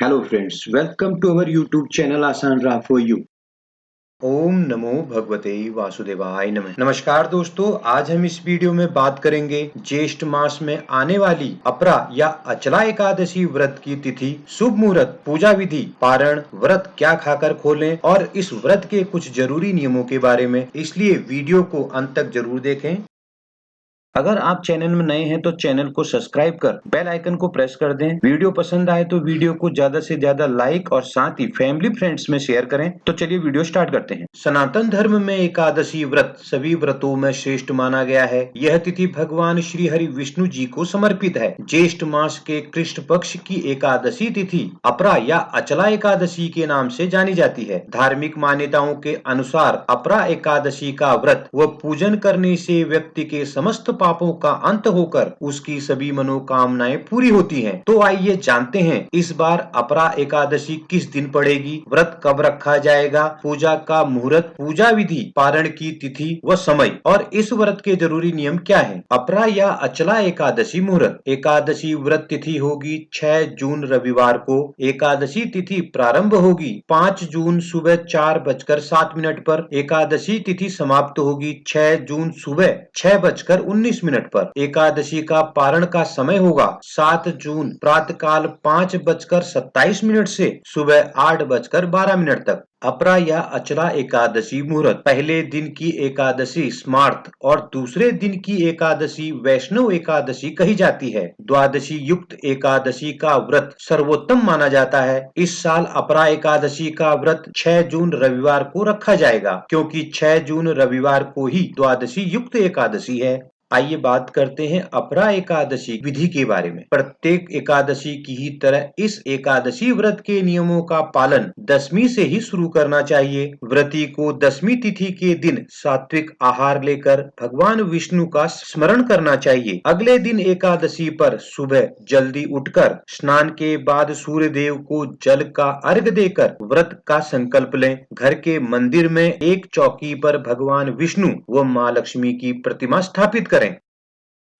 Hello friends, welcome to our YouTube channel Asan Ra for you. ओम नमो भगवते वासुदेवाय नमः। नमस्कार दोस्तों, आज हम इस वीडियो में बात करेंगे ज्येष्ठ मास में आने वाली अपरा या अचला एकादशी व्रत की तिथि, शुभ मुहूर्त, पूजा विधि, पारण, व्रत क्या खाकर खोलें और इस व्रत के कुछ जरूरी नियमों के बारे में, इसलिए वीडियो को अंत तक जरूर देखें। अगर आप चैनल में नए हैं तो चैनल को सब्सक्राइब कर बेल आइकन को प्रेस कर दें। वीडियो पसंद आए तो वीडियो को ज्यादा से ज्यादा लाइक और साथ ही फैमिली फ्रेंड्स में शेयर करें। तो चलिए वीडियो स्टार्ट करते हैं। सनातन धर्म में एकादशी व्रत सभी व्रतों में श्रेष्ठ माना गया है। यह तिथि भगवान श्री हरि विष्णु जी को समर्पित है। ज्येष्ठ मास के कृष्ण पक्ष की एकादशी तिथि अपरा या अचला एकादशी के नाम से जानी जाती है। धार्मिक मान्यताओं के अनुसार अपरा एकादशी का व्रत व पूजन करने से व्यक्ति के समस्त पापों का अंत होकर उसकी सभी मनोकामनाएं पूरी होती हैं। तो आइए जानते हैं इस बार अपरा एकादशी किस दिन पड़ेगी, व्रत कब रखा जाएगा, पूजा का मुहूर्त, पूजा विधि, पारण की तिथि व समय और इस व्रत के जरूरी नियम क्या हैं। अपरा या अचला एकादशी मुहूर्त। एकादशी व्रत तिथि होगी 6 जून रविवार को। एकादशी तिथि प्रारंभ होगी 5 जून सुबह 4:07 पर। एकादशी तिथि समाप्त होगी 6 जून सुबह 6:19 पर। एकादशी का पारण का समय होगा 7 जून प्रातःकाल 5:27 से सुबह 8:12 तक। अपरा या अचला एकादशी मुहूर्त। पहले दिन की एकादशी स्मार्त और दूसरे दिन की एकादशी वैष्णव एकादशी कही जाती है। द्वादशी युक्त एकादशी का व्रत सर्वोत्तम माना जाता है। इस साल अपरा एकादशी का व्रत 6 जून रविवार को रखा जाएगा, क्योंकि 6 जून रविवार को ही द्वादशी युक्त एकादशी है। आइए बात करते हैं अपरा एकादशी विधि के बारे में। प्रत्येक एकादशी की ही तरह इस एकादशी व्रत के नियमों का पालन दशमी से ही शुरू करना चाहिए। व्रती को दशमी तिथि के दिन सात्विक आहार लेकर भगवान विष्णु का स्मरण करना चाहिए। अगले दिन एकादशी पर सुबह जल्दी उठकर स्नान के बाद सूर्य देव को जल का अर्घ देकर व्रत का संकल्प लें। घर के मंदिर में एक चौकी पर भगवान विष्णु व माँ लक्ष्मी की प्रतिमा स्थापित करें।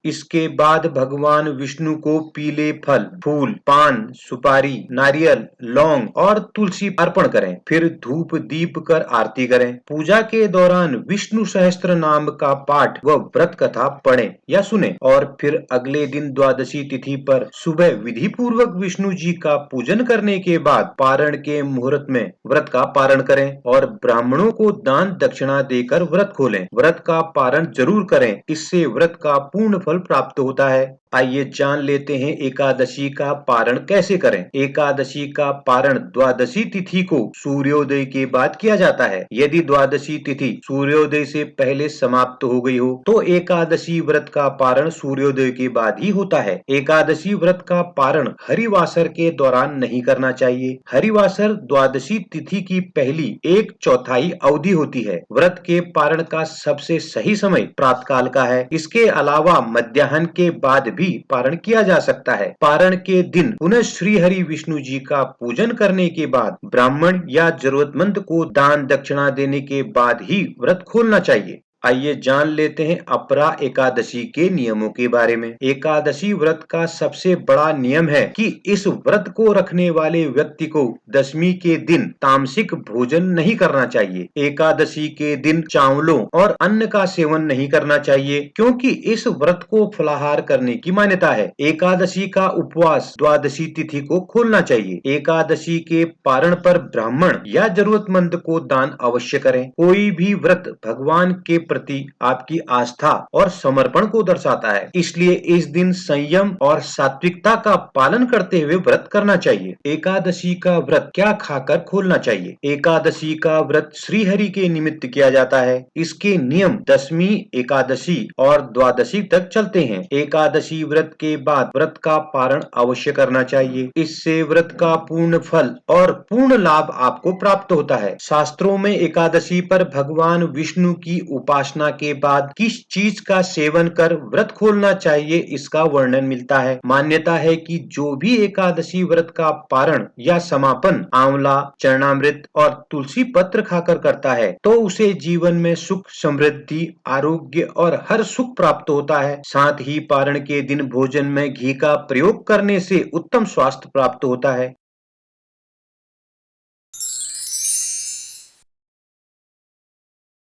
इसके बाद भगवान विष्णु को पीले फल, फूल, पान, सुपारी, नारियल, लौंग और तुलसी अर्पण करें। फिर धूप दीप कर आरती करें। पूजा के दौरान विष्णु सहस्त्र नाम का पाठ व व्रत कथा पढ़ें या सुने और फिर अगले दिन द्वादशी तिथि पर सुबह विधि पूर्वक विष्णु जी का पूजन करने के बाद पारण के मुहूर्त में व्रत का पारण करें और ब्राह्मणों को दान दक्षिणा देकर व्रत खोलें। व्रत का पारण जरूर करें, इससे व्रत का पूर्ण फल प्राप्त होता है। आइए जान लेते हैं एकादशी का पारण कैसे करें। एकादशी का पारण द्वादशी तिथि को सूर्योदय के बाद किया जाता है। यदि द्वादशी तिथि सूर्योदय से पहले समाप्त हो गई हो तो एकादशी व्रत का पारण सूर्योदय के बाद ही होता है। एकादशी व्रत का पारण हरिवासर के दौरान नहीं करना चाहिए। हरिवासर द्वादशी तिथि की पहली 1/4 अवधि होती है। व्रत के पारण का सबसे सही समय प्रातःकाल का है। इसके अलावा मध्याह्न के बाद भी पारण किया जा सकता है। पारण के दिन पुनः श्री हरि विष्णु जी का पूजन करने के बाद ब्राह्मण या जरूरतमंद को दान दक्षिणा देने के बाद ही व्रत खोलना चाहिए। आइए जान लेते हैं अपरा एकादशी के नियमों के बारे में। एकादशी व्रत का सबसे बड़ा नियम है कि इस व्रत को रखने वाले व्यक्ति को दशमी के दिन तामसिक भोजन नहीं करना चाहिए। एकादशी के दिन चावलों और अन्न का सेवन नहीं करना चाहिए, क्योंकि इस व्रत को फलाहार करने की मान्यता है। एकादशी का उपवास द्वादशी तिथि को खोलना चाहिए। एकादशी के पारण पर ब्राह्मण या जरूरतमंद को दान अवश्य करें। कोई भी व्रत भगवान के प्रति आपकी आस्था और समर्पण को दर्शाता है, इसलिए इस दिन संयम और सात्विकता का पालन करते हुए व्रत करना चाहिए। एकादशी का व्रत क्या खाकर खोलना चाहिए। एकादशी का व्रत श्री हरि के निमित्त किया जाता है। इसके नियम दशमी, एकादशी और द्वादशी तक चलते हैं। एकादशी व्रत के बाद व्रत का पारण अवश्य करना चाहिए। इससे व्रत का पूर्ण फल और पूर्ण लाभ आपको प्राप्त होता है। शास्त्रों में एकादशी पर भगवान विष्णु की उपासना के बाद किस चीज का सेवन कर व्रत खोलना चाहिए, इसका वर्णन मिलता है। मान्यता है कि जो भी एकादशी व्रत का पारण या समापन आंवला, चरणामृत और तुलसी पत्र खाकर करता है तो उसे जीवन में सुख, समृद्धि, आरोग्य और हर सुख प्राप्त होता है। साथ ही पारण के दिन भोजन में घी का प्रयोग करने से उत्तम स्वास्थ्य प्राप्त होता है।